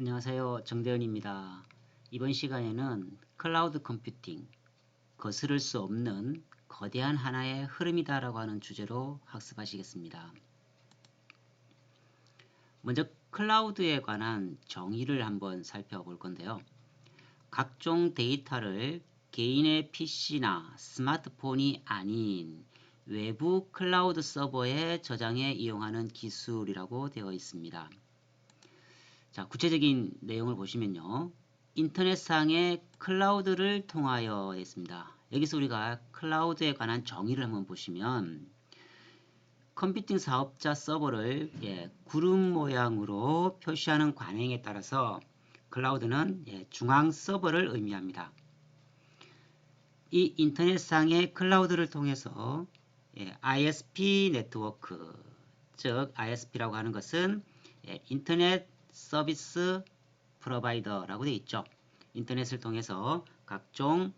안녕하세요. 정대현입니다. 이번 시간에는 클라우드 컴퓨팅, 거스를 수 없는 거대한 하나의 흐름이다라고 하는 주제로 학습하시겠습니다. 먼저 클라우드에 관한 정의를 한번 살펴볼 건데요. 각종 데이터를 개인의 PC나 스마트폰이 아닌 외부 클라우드 서버에 저장해 이용하는 기술이라고 되어 있습니다. 자, 구체적인 내용을 보시면요. 인터넷상의 클라우드를 통하여 있습니다. 여기서 우리가 클라우드에 관한 정의를 한번 보시면 컴퓨팅 사업자 서버를 구름 모양으로 표시하는 관행에 따라서 클라우드는 중앙 서버를 의미합니다. 이 인터넷상의 클라우드를 통해서 ISP 네트워크, 즉 ISP라고 하는 것은 인터넷 서비스 프로바이더라고 되어 있죠. 인터넷을 통해서 각종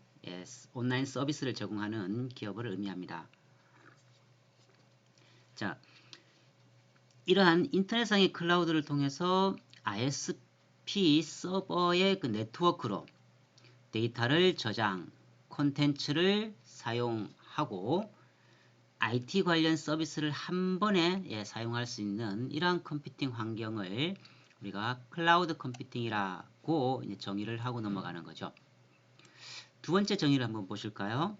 온라인 서비스를 제공하는 기업을 의미합니다. 자, 이러한 인터넷상의 클라우드를 통해서 ISP 서버의 그 네트워크로 데이터를 저장, 콘텐츠를 사용하고 IT 관련 서비스를 한 번에 사용할 수 있는 이러한 컴퓨팅 환경을 우리가 클라우드 컴퓨팅이라고 정의를 하고 넘어가는 거죠. 두 번째 정의를 한번 보실까요?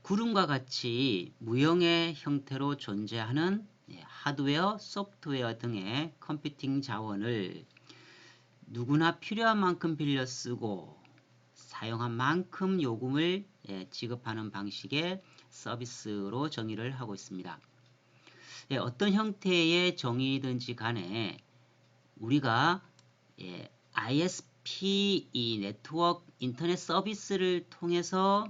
구름과 같이 무형의 형태로 존재하는 하드웨어, 소프트웨어 등의 컴퓨팅 자원을 누구나 필요한 만큼 빌려 쓰고 사용한 만큼 요금을 지급하는 방식의 서비스로 정의를 하고 있습니다. 어떤 형태의 정의든지 간에 우리가 ISP 이 네트워크 인터넷 서비스를 통해서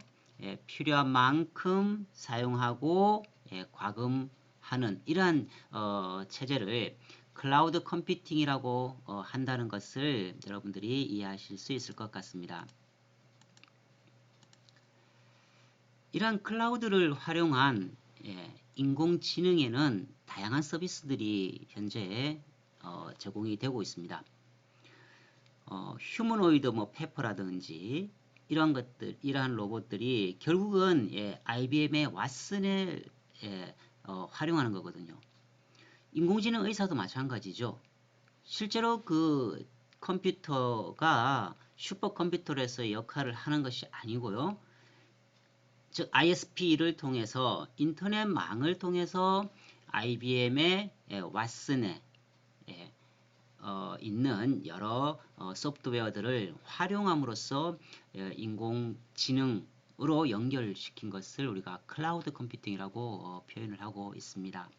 필요한 만큼 사용하고 과금하는 이러한 체제를 클라우드 컴퓨팅이라고 한다는 것을 여러분들이 이해하실 수 있을 것 같습니다. 이러한 클라우드를 활용한 인공지능에는 다양한 서비스들이 현재 제공이 되고 있습니다. 휴머노이드 페퍼라든지 이러한 것들, 이러한 로봇들이 결국은 IBM의 왓슨을 활용하는 거거든요. 인공지능 의사도 마찬가지죠. 실제로 그 컴퓨터가 슈퍼컴퓨터로서의 역할을 하는 것이 아니고요. 즉 ISP를 통해서 인터넷망을 통해서 IBM의 왓슨에 있는 여러 소프트웨어들을 활용함으로써 인공지능으로 연결시킨 것을 우리가 클라우드 컴퓨팅이라고 표현을 하고 있습니다.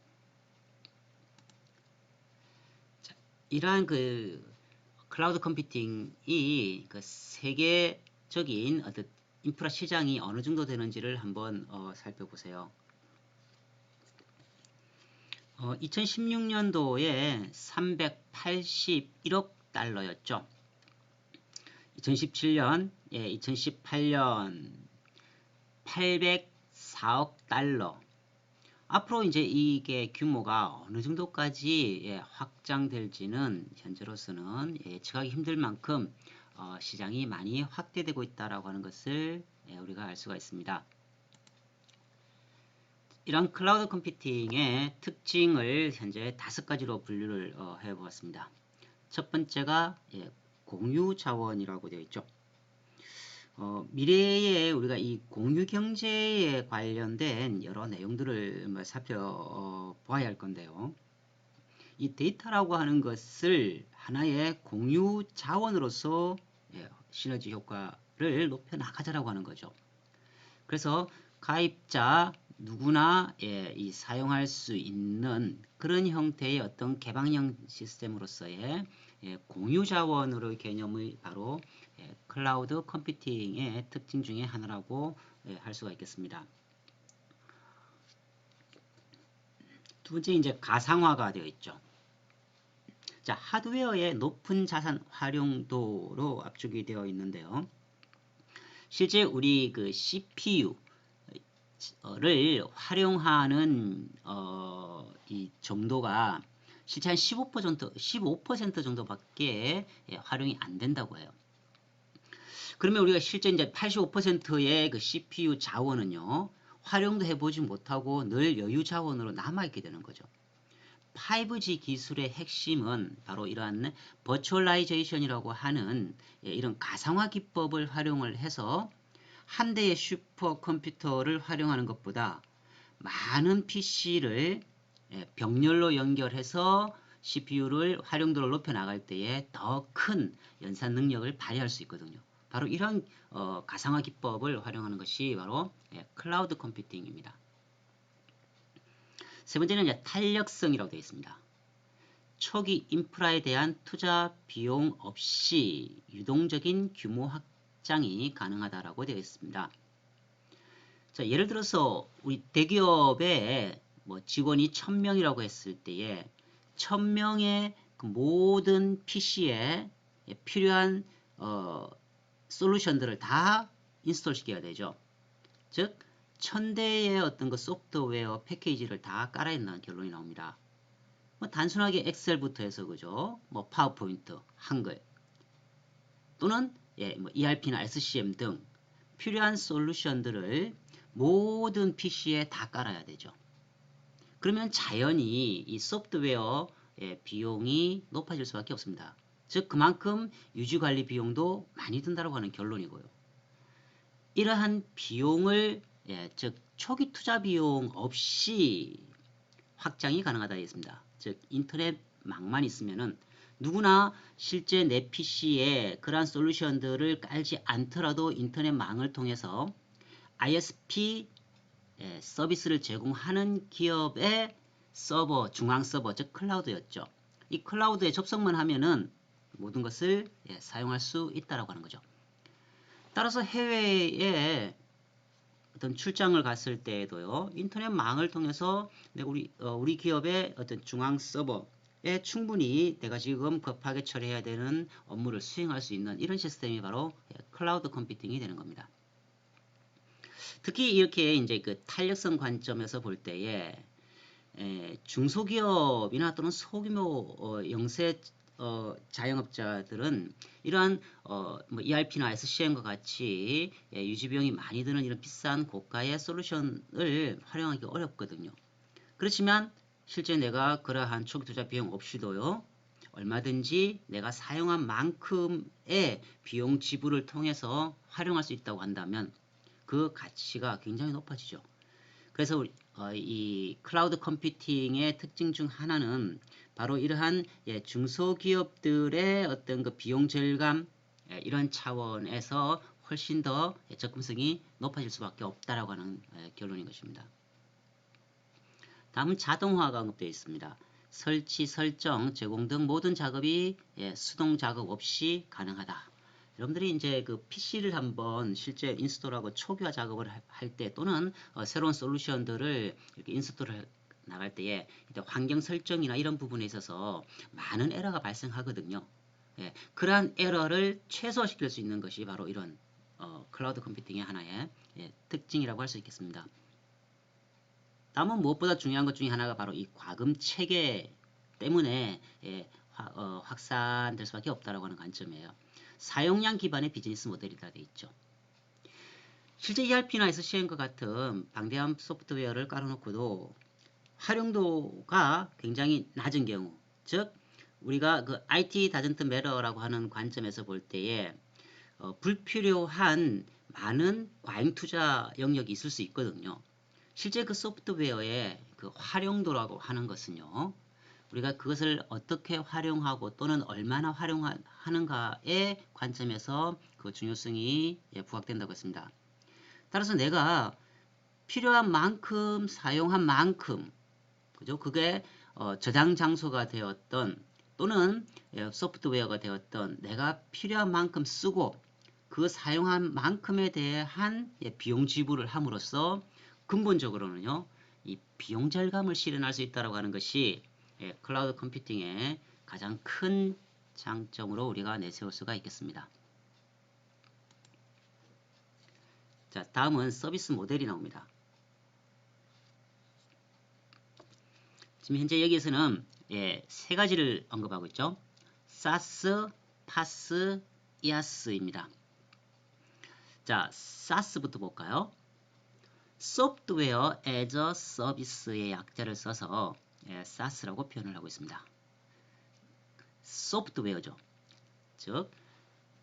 자, 이러한 그 클라우드 컴퓨팅이 그 세계적인 어떤 인프라 시장이 어느 정도 되는지를 한번 살펴보세요. 2016년도에 381억 달러였죠. 2017년, 2018년 804억 달러. 앞으로 이제 이게 규모가 어느 정도까지 확장될지는 현재로서는 예측하기 힘들 만큼 시장이 많이 확대되고 있다라고 하는 것을 우리가 알 수가 있습니다. 이런 클라우드 컴퓨팅의 특징을 현재 5가지로 분류를 해보았습니다. 첫 번째가 공유 자원이라고 되어 있죠. 미래에 우리가 이 공유 경제에 관련된 여러 내용들을 살펴봐야 할 건데요. 이 데이터라고 하는 것을 하나의 공유 자원으로서 시너지 효과를 높여 나가자라고 하는 거죠. 그래서 가입자 누구나 이 사용할 수 있는 그런 형태의 어떤 개방형 시스템으로서의 공유 자원으로의 개념의 바로 클라우드 컴퓨팅의 특징 중에 하나라고 할 수가 있겠습니다. 두 번째 이제 가상화가 되어 있죠. 자, 하드웨어의 높은 자산 활용도로 압축이 되어 있는데요. 실제 우리 그 CPU 를 활용하는 이 정도가 실제 한 15% 정도밖에 활용이 안 된다고 해요. 그러면 우리가 실제 이제 85%의 그 CPU 자원은요, 활용도 해보지 못하고 늘 여유 자원으로 남아있게 되는 거죠. 5G 기술의 핵심은 바로 이러한 버추얼라이제이션이라고 하는 이런 가상화 기법을 활용을 해서 한 대의 슈퍼컴퓨터를 활용하는 것보다 많은 PC를 병렬로 연결해서 CPU를 활용도를 높여 나갈 때에 더 큰 연산 능력을 발휘할 수 있거든요. 바로 이런 가상화 기법을 활용하는 것이 바로 클라우드 컴퓨팅입니다. 세 번째는 이제 탄력성이라고 되어 있습니다. 초기 인프라에 대한 투자 비용 없이 유동적인 규모 확장이 가능하다라고 되어 있습니다. 자, 예를 들어서 우리 대기업에 뭐 직원이 1000명이라고 했을 때에 1000명의 그 모든 PC에 필요한 솔루션들을 다 인스톨 시켜야 되죠. 즉 1000대의 어떤 그 소프트웨어 패키지를 다 깔아야 된다는 결론이 나옵니다. 뭐 단순하게 엑셀부터 해서 그죠? 뭐 파워포인트, 한글 또는 뭐 ERP나 SCM 등 필요한 솔루션들을 모든 PC에 다 깔아야 되죠. 그러면 자연히 이 소프트웨어 비용이 높아질 수밖에 없습니다. 즉 그만큼 유지관리 비용도 많이 든다고 하는 결론이고요. 이러한 비용을 즉 초기 투자 비용 없이 확장이 가능하다 했습니다. 즉 인터넷망만 있으면은 누구나 실제 내 PC에 그러한 솔루션들을 깔지 않더라도 인터넷망을 통해서 ISP 서비스를 제공하는 기업의 서버, 중앙 서버, 즉 클라우드였죠. 이 클라우드에 접속만 하면은 모든 것을 사용할 수 있다라고 하는 거죠. 따라서 해외에 어떤 출장을 갔을 때에도요, 인터넷망을 통해서 우리 기업의 어떤 중앙 서버에 충분히 내가 지금 급하게 처리해야 되는 업무를 수행할 수 있는 이런 시스템이 바로 클라우드 컴퓨팅이 되는 겁니다. 특히 이렇게 이제 그 탄력성 관점에서 볼 때에 중소기업이나 또는 소규모 영세 자영업자들은 이러한 뭐 ERP나 SCM과 같이 유지비용이 많이 드는 이런 비싼 고가의 솔루션을 활용하기 어렵거든요. 그렇지만 실제 내가 그러한 초기 투자 비용 없이도요, 얼마든지 내가 사용한 만큼의 비용 지불을 통해서 활용할 수 있다고 한다면 그 가치가 굉장히 높아지죠. 그래서 이 클라우드 컴퓨팅의 특징 중 하나는 바로 이러한 중소기업들의 어떤 그 비용 절감 이런 차원에서 훨씬 더 접근성이 높아질 수밖에 없다라고 하는 결론인 것입니다. 다음은 자동화가 언급되어 있습니다. 설치, 설정, 제공 등 모든 작업이 수동 작업 없이 가능하다. 여러분들이 이제 그 PC를 한번 실제 인스톨하고 초기화 작업을 할 때 또는 새로운 솔루션들을 이렇게 인스톨을 나갈 때에 환경 설정이나 이런 부분에 있어서 많은 에러가 발생하거든요. 그러한 에러를 최소화시킬 수 있는 것이 바로 이런 클라우드 컴퓨팅의 하나의 특징이라고 할 수 있겠습니다. 다음은 무엇보다 중요한 것 중에 하나가 바로 이 과금 체계 때문에 확산될 수밖에 없다라고 하는 관점이에요. 사용량 기반의 비즈니스 모델이다 되어 있죠. 실제 ERP나 SCM과 같은 방대한 소프트웨어를 깔아놓고도 활용도가 굉장히 낮은 경우, 즉 우리가 그 IT doesn't matter라고 하는 관점에서 볼 때에 불필요한 많은 과잉 투자 영역이 있을 수 있거든요. 실제 그 소프트웨어의 그 활용도라고 하는 것은요, 우리가 그것을 어떻게 활용하고 또는 얼마나 활용하는가의 관점에서 그 중요성이 부각된다고 했습니다. 따라서 내가 필요한 만큼 사용한 만큼, 그죠? 그게 저장 장소가 되었던 또는 소프트웨어가 되었던 내가 필요한 만큼 쓰고 그 사용한 만큼에 대한 비용 지불을 함으로써 근본적으로는요, 이 비용 절감을 실현할 수 있다고 하는 것이 클라우드 컴퓨팅의 가장 큰 장점으로 우리가 내세울 수가 있겠습니다. 자, 다음은 서비스 모델이 나옵니다. 지금 현재 여기에서는 세 가지를 언급하고 있죠. SaaS, PaaS, IaaS입니다. 자, SaaS부터 볼까요? Software as a Service의 약자를 써서 SaaS라고 표현을 하고 있습니다. 소프트웨어죠. 즉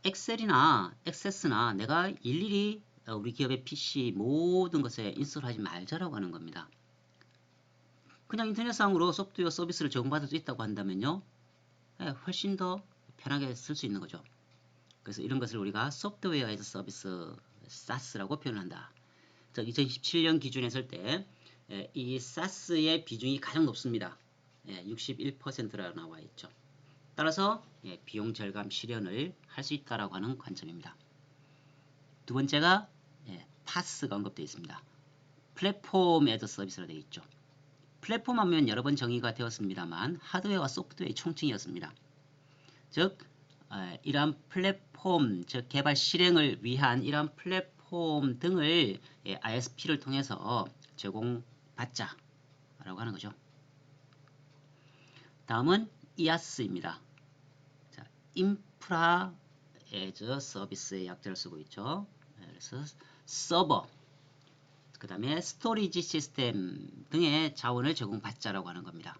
엑셀이나 액세스나 내가 일일이 우리 기업의 PC 모든 것에 인스톨하지 말자라고 하는 겁니다. 그냥 인터넷상으로 소프트웨어 서비스를 제공받을 수 있다고 한다면요. 훨씬 더 편하게 쓸 수 있는 거죠. 그래서 이런 것을 우리가 소프트웨어 에즈 서비스 SaaS라고 표현한다. 2017년 기준에 설 때 이 SaaS의 비중이 가장 높습니다. 61%라고 나와 있죠. 따라서 비용 절감 실현을 할 수 있다라고 하는 관점입니다. 두 번째가 PaaS가 언급되어 있습니다. 플랫폼 에즈 서비스로 되어 있죠. 플랫폼 하면 여러 번 정의가 되었습니다만 하드웨어와 소프트웨어의 총칭이었습니다. 즉 이러한 플랫폼, 즉 개발 실행을 위한 이러한 플랫폼 등을 ISP를 통해서 제공받자라고 하는 거죠. 다음은 IaaS입니다. 자, 인프라 에즈 서비스의 약자를 쓰고 있죠. 그래서 서버, 그 다음에 스토리지 시스템 등의 자원을 제공받자라고 하는 겁니다.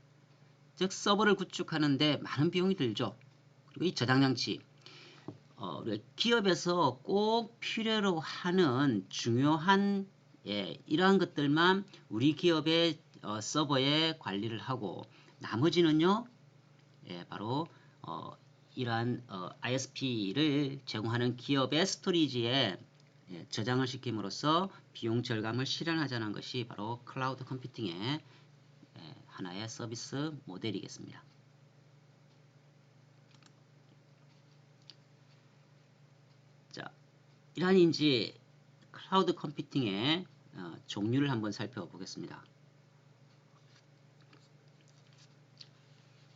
즉 서버를 구축하는데 많은 비용이 들죠. 그리고 이 저장장치, 기업에서 꼭 필요로 하는 중요한 이러한 것들만 우리 기업의 서버에 관리를 하고 나머지는요 바로 이러한 ISP를 제공하는 기업의 스토리지에 저장을 시킴으로써 비용 절감을 실현하자는 것이 바로 클라우드 컴퓨팅의 하나의 서비스 모델이겠습니다. 자, 이러한 이제 클라우드 컴퓨팅의 종류를 한번 살펴보겠습니다.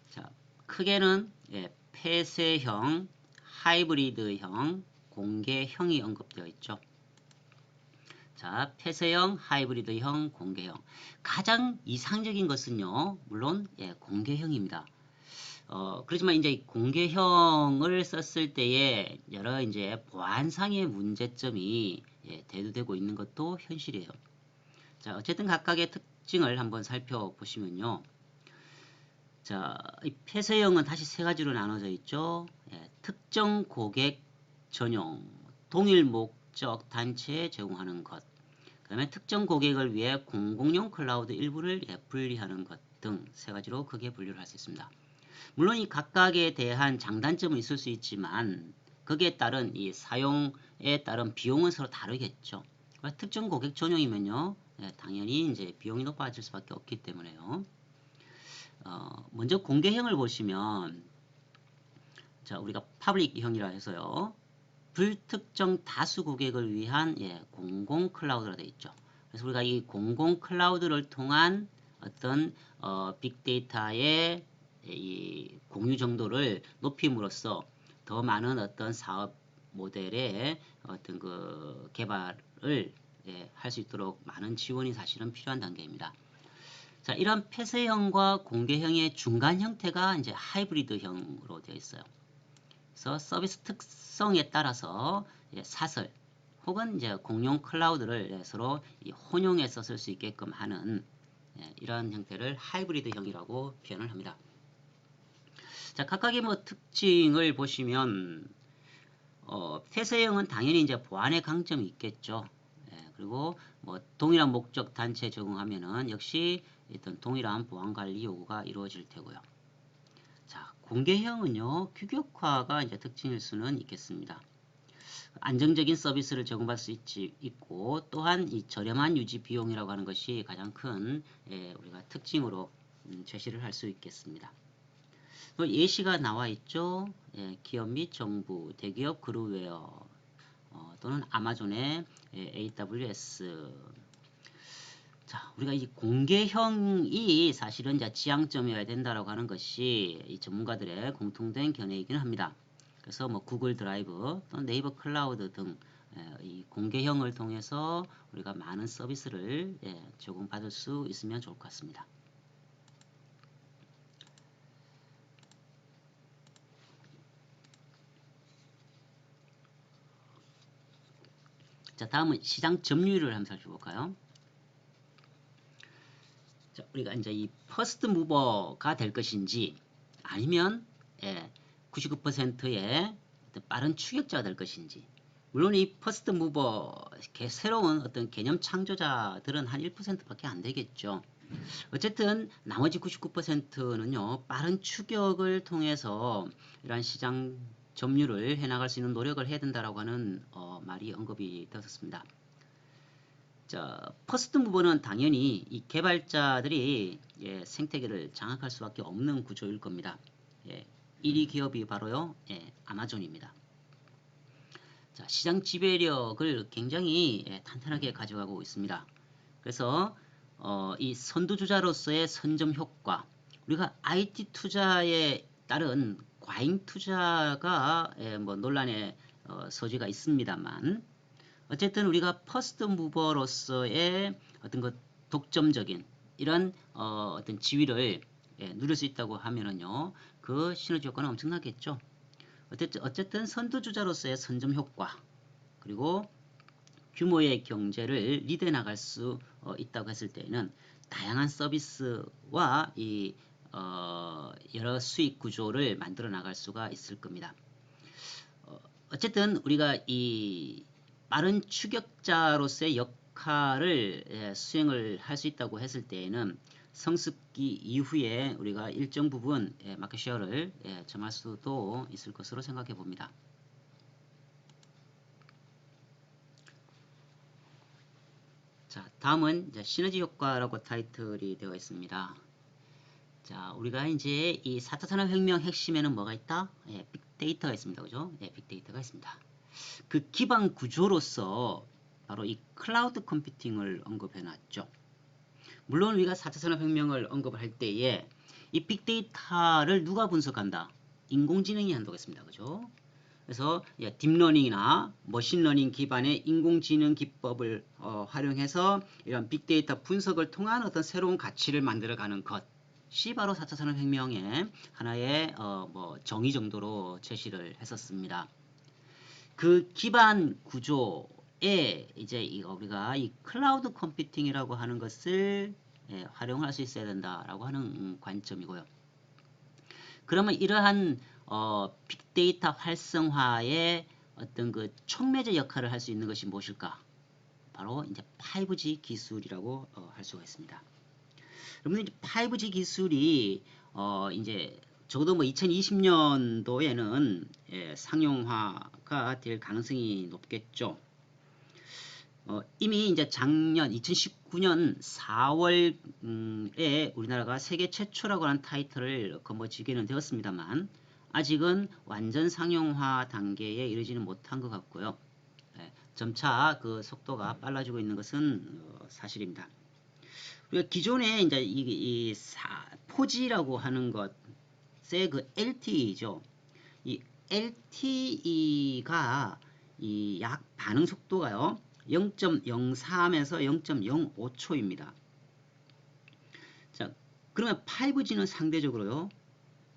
자, 크게는 폐쇄형, 하이브리드형, 공개형이 언급되어 있죠. 자, 폐쇄형, 하이브리드형, 공개형. 가장 이상적인 것은요, 물론 공개형입니다. 그렇지만 이제 공개형을 썼을 때에 여러 이제 보안상의 문제점이 대두되고 있는 것도 현실이에요. 자, 어쨌든 각각의 특징을 한번 살펴보시면요. 자, 이 폐쇄형은 다시 세 가지로 나눠져 있죠. 특정 고객 전용, 동일 목적 단체에 제공하는 것, 그 다음에 특정 고객을 위해 공공용 클라우드 일부를 분리하는 것 등 세 가지로 크게 분류를 할 수 있습니다. 물론 이 각각에 대한 장단점은 있을 수 있지만 거기에 따른 이 사용에 따른 비용은 서로 다르겠죠. 특정 고객 전용이면요, 당연히 이제 비용이 높아질 수밖에 없기 때문에요. 먼저 공개형을 보시면, 자, 우리가 퍼블릭형이라 해서요, 불특정 다수 고객을 위한 공공 클라우드가 되어 있죠. 그래서 우리가 이 공공 클라우드를 통한 어떤 빅데이터의 이 공유 정도를 높임으로써 더 많은 어떤 사업 모델의 어떤 그 개발을 할 수 있도록 많은 지원이 사실은 필요한 단계입니다. 자, 이런 폐쇄형과 공개형의 중간 형태가 이제 하이브리드형으로 되어 있어요. 그래서 서비스 특성에 따라서 사설 혹은 이제 공용 클라우드를 서로 혼용해서 쓸 수 있게끔 하는 이러한 형태를 하이브리드형이라고 표현을 합니다. 자, 각각의 뭐 특징을 보시면 폐쇄형은 당연히 이제 보안의 강점이 있겠죠. 그리고 뭐 동일한 목적 단체 제공하면은 역시 어떤 동일한 보안 관리 요구가 이루어질 테고요. 자, 공개형은요, 규격화가 이제 특징일 수는 있겠습니다. 안정적인 서비스를 제공받을 수 있고, 또한 이 저렴한 유지 비용이라고 하는 것이 가장 큰 우리가 특징으로 제시를 할 수 있겠습니다. 예시가 나와 있죠. 기업 및 정부, 대기업 그룹웨어 또는 아마존의 AWS. 자, 우리가 이 공개형이 사실은 이제 지향점이어야 된다라고 하는 것이 이 전문가들의 공통된 견해이기는 합니다. 그래서 뭐 구글 드라이브 또는 네이버 클라우드 등 이 공개형을 통해서 우리가 많은 서비스를 제공받을 수 있으면 좋을 것 같습니다. 자, 다음은 시장 점유율을 한번 살펴볼까요? 자, 우리가 이제 이 퍼스트 무버가 될 것인지 아니면 99%의 빠른 추격자가 될 것인지. 물론 이 퍼스트 무버 새로운 어떤 개념 창조자들은 한 1%밖에 안 되겠죠. 어쨌든 나머지 99%는요 빠른 추격을 통해서 이러한 시장 점유를 해나갈 수 있는 노력을 해야 된다라고 하는 말이 언급이 되었습니다. 자, 퍼스트 무버는 당연히 이 개발자들이 생태계를 장악할 수밖에 없는 구조일 겁니다. 1위 기업이 바로요 아마존입니다. 자, 시장 지배력을 굉장히 탄탄하게 가져가고 있습니다. 그래서 이 선두주자로서의 선점 효과, 우리가 IT 투자에 따른 과잉 투자가 뭐 논란의 소지가 있습니다만 어쨌든 우리가 퍼스트 무버로서의 어떤 것 독점적인 이런 어떤 지위를 누릴 수 있다고 하면은요 그 시너지 효과는 엄청나겠죠. 어쨌든 선두주자로서의 선점 효과 그리고 규모의 경제를 리드해 나갈 수 있다고 했을 때에는 다양한 서비스와 이 여러 수익 구조를 만들어 나갈 수가 있을 겁니다. 어쨌든 우리가 이 빠른 추격자로서의 역할을 수행을 할 수 있다고 했을 때에는 성습기 이후에 우리가 일정 부분 마켓쉐어를 점할 수도 있을 것으로 생각해 봅니다. 자, 다음은 이제 시너지 효과라고 타이틀이 되어 있습니다. 자, 우리가 이제 이 4차 산업혁명 핵심에는 뭐가 있다? 빅데이터가 있습니다. 그죠? 빅데이터가 있습니다. 그 기반 구조로서 바로 이 클라우드 컴퓨팅을 언급해 놨죠. 물론 우리가 4차 산업혁명을 언급을 할 때에 이 빅데이터를 누가 분석한다? 인공지능이 한다겠습니다. 그죠? 그래서 딥러닝이나 머신러닝 기반의 인공지능 기법을 활용해서 이런 빅데이터 분석을 통한 어떤 새로운 가치를 만들어가는 것이 바로 4차 산업혁명의 하나의 뭐 정의 정도로 제시를 했었습니다. 그 기반 구조에 이제 우리가 이 클라우드 컴퓨팅이라고 하는 것을 활용할 수 있어야 된다라고 하는 관점이고요. 그러면 이러한 빅데이터 활성화의 어떤 그 촉매제 역할을 할 수 있는 것이 무엇일까? 바로 이제 5G 기술이라고 할 수가 있습니다. 여러분 이제 5G 기술이 이제 적어도 뭐 2020년도에는 상용화가 될 가능성이 높겠죠. 이미 이제 작년 2019년 4월에 우리나라가 세계 최초라고 하는 타이틀을 거머쥐게는 되었습니다만 아직은 완전 상용화 단계에 이르지는 못한 것 같고요. 점차 그 속도가 빨라지고 있는 것은 사실입니다. 우리가 기존에 이제 이 4G라고 하는 것의 그 LTE죠. 이 LTE가 이 약 반응 속도가요. 0.03에서 0.05초입니다. 자, 그러면 5G는 상대적으로요.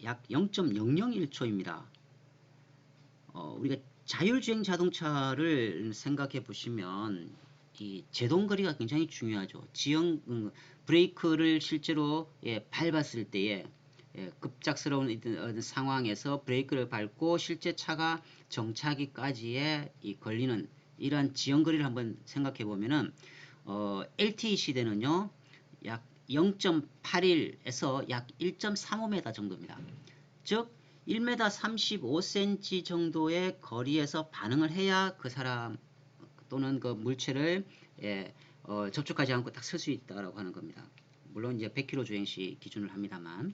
약 0.001초입니다. 우리가 자율주행 자동차를 생각해 보시면 이 제동거리가 굉장히 중요하죠. 브레이크를 실제로 밟았을 때에 급작스러운 상황에서 브레이크를 밟고 실제 차가 정차하기까지의 이 걸리는 이러한 지연거리를 한번 생각해 보면은 LTE 시대는요 약 0.81에서 약 1.35m 정도입니다. 즉 1m 35cm 정도의 거리에서 반응을 해야 그 사람 또는 그 물체를 접촉하지 않고 딱 설 수 있다라고 하는 겁니다. 물론 이제 100km 주행 시 기준을 합니다만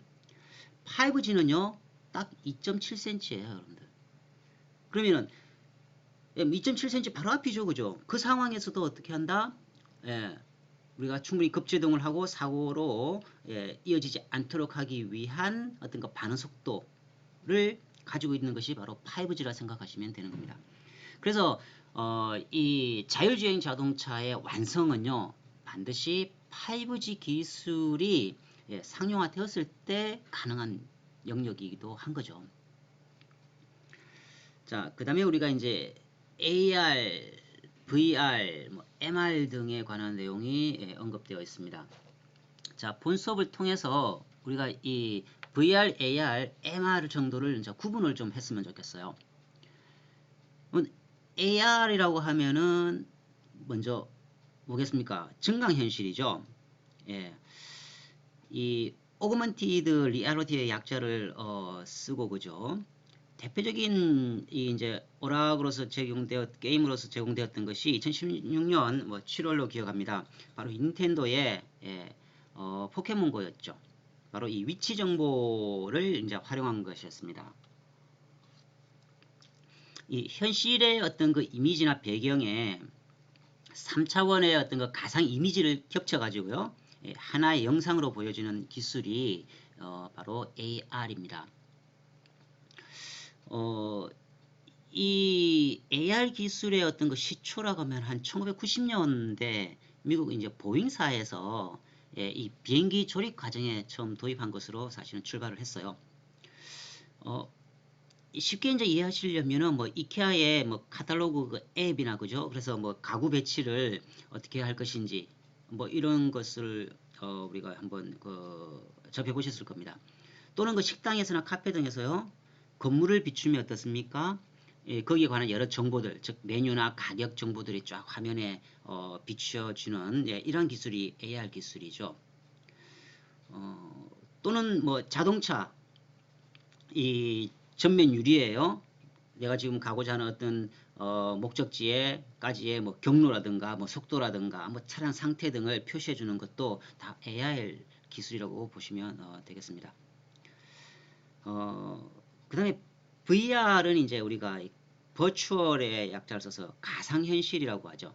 5G는요 딱 2.7cm예요, 여러분들. 그러면은 2.7cm 바로 앞이죠, 그죠? 그 상황에서도 어떻게 한다? 우리가 충분히 급제동을 하고 사고로 이어지지 않도록 하기 위한 어떤 그 반응 속도를 가지고 있는 것이 바로 5G라 생각하시면 되는 겁니다. 그래서 이 자율주행 자동차의 완성은요 반드시 5G 기술이 상용화되었을 때 가능한 영역이기도 한 거죠. 자, 그 다음에 우리가 이제 AR VR, MR 등에 관한 내용이 언급되어 있습니다. 자, 본 수업을 통해서 우리가 이 VR, AR, MR 정도를 이제 구분을 좀 했으면 좋겠어요. AR이라고 하면은 먼저 뭐겠습니까? 증강현실이죠. 예. 이 Augmented Reality의 약자를 쓰고 그죠. 대표적인 이제 오락으로서 게임으로서 제공되었던 것이 2016년 7월로 기억합니다. 바로 닌텐도의 포켓몬고였죠. 바로 이 위치 정보를 이제 활용한 것이었습니다. 이 현실의 어떤 그 이미지나 배경에 3차원의 어떤 그 가상 이미지를 겹쳐 가지고요. 하나의 영상으로 보여지는 기술이 바로 AR입니다. 이 AR 기술의 어떤 그 시초라고 하면 한 1990년대 미국 이제 보잉사에서 이 비행기 조립 과정에 처음 도입한 것으로 사실은 출발을 했어요. 쉽게 이제 이해하시려면은 이케아의 카탈로그 그 앱이나 그죠? 그래서 가구 배치를 어떻게 할 것인지 이런 것을 우리가 한번 접해 보셨을 겁니다. 또는 그 식당에서나 카페 등에서요. 건물을 비추면 어떻습니까? 거기에 관한 여러 정보들, 즉 메뉴나 가격 정보들이 쫙 화면에 비춰지는 이런 기술이 AR 기술이죠. 또는 자동차 이 전면 유리에요. 내가 지금 가고자 하는 어떤 목적지에까지의 경로라든가 속도라든가 차량 상태 등을 표시해 주는 것도 다 AR 기술이라고 보시면 되겠습니다. 그 다음에 VR은 이제 우리가 버추얼의 약자를 써서 가상현실이라고 하죠.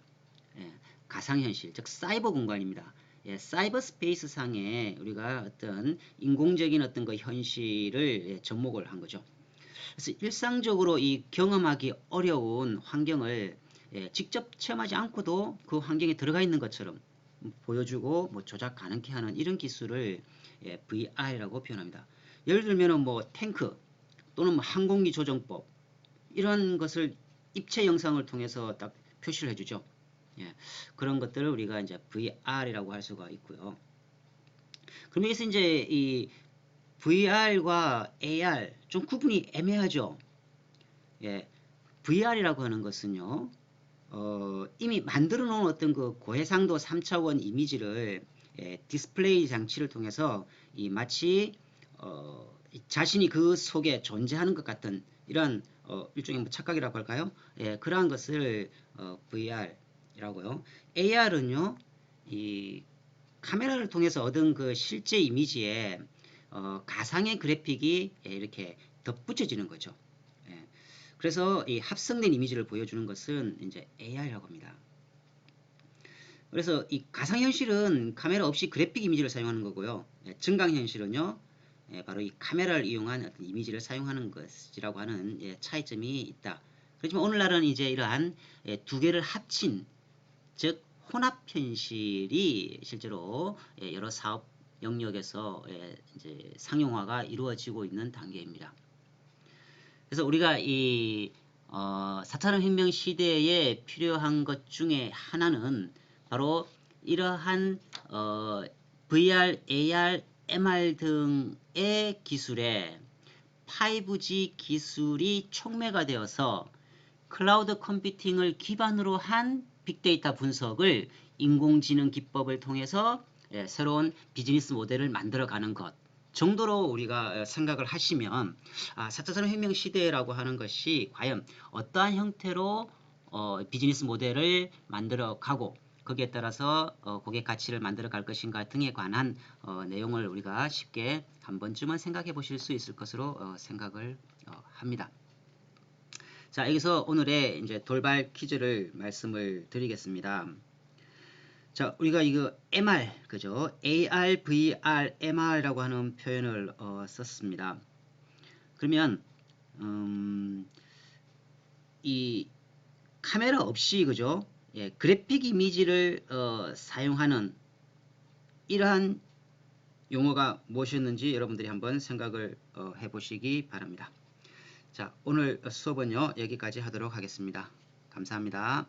가상현실, 즉 사이버 공간입니다. 사이버 스페이스 상에 우리가 어떤 인공적인 어떤 그 현실을 접목을 한 거죠. 그래서 일상적으로 이 경험하기 어려운 환경을 직접 체험하지 않고도 그 환경에 들어가 있는 것처럼 보여주고 조작 가능케 하는 이런 기술을 VR이라고 표현합니다. 예를 들면 탱크 또는 항공기 조정법 이런 것을 입체 영상을 통해서 딱 표시를 해주죠. 그런 것들을 우리가 이제 VR이라고 할 수가 있고요. 그럼 여기서 이제 이 VR과 AR 좀 구분이 애매하죠. VR이라고 하는 것은요, 이미 만들어 놓은 어떤 그 고해상도 3차원 이미지를 디스플레이 장치를 통해서 마치 자신이 그 속에 존재하는 것 같은 이런 일종의 착각이라고 할까요? 그러한 것을 VR이라고요. AR은요, 이 카메라를 통해서 얻은 그 실제 이미지에 가상의 그래픽이 이렇게 덧붙여지는 거죠. 그래서 이 합성된 이미지를 보여주는 것은 이제 AR이라고 합니다. 그래서 이 가상현실은 카메라 없이 그래픽 이미지를 사용하는 거고요. 증강현실은요, 바로 이 카메라를 이용한 어떤 이미지를 사용하는 것이라고 하는 차이점이 있다. 그렇지만 오늘날은 이제 이러한 두 개를 합친, 즉 혼합현실이 실제로 여러 사업 영역에서 이제 상용화가 이루어지고 있는 단계입니다. 그래서 우리가 이 4차 혁명 시대에 필요한 것 중에 하나는 바로 이러한 VR, AR, MR 등의 기술에 5G 기술이 촉매가 되어서 클라우드 컴퓨팅을 기반으로 한 빅데이터 분석을 인공지능 기법을 통해서 새로운 비즈니스 모델을 만들어가는 것 정도로 우리가 생각을 하시면 4차 산업혁명 시대라고 하는 것이 과연 어떠한 형태로 비즈니스 모델을 만들어가고 거기에 따라서 고객 가치를 만들어갈 것인가 등에 관한 내용을 우리가 쉽게 한 번쯤은 생각해 보실 수 있을 것으로 생각을 합니다. 자, 여기서 오늘의 이제 돌발 퀴즈를 말씀을 드리겠습니다. 자, 우리가 이거 MR, 그죠? AR, VR, MR라고 하는 표현을 썼습니다. 그러면 이 카메라 없이, 그죠? 그래픽 이미지를 사용하는 이러한 용어가 무엇이었는지 여러분들이 한번 생각을 해보시기 바랍니다. 자, 오늘 수업은요 여기까지 하도록 하겠습니다. 감사합니다.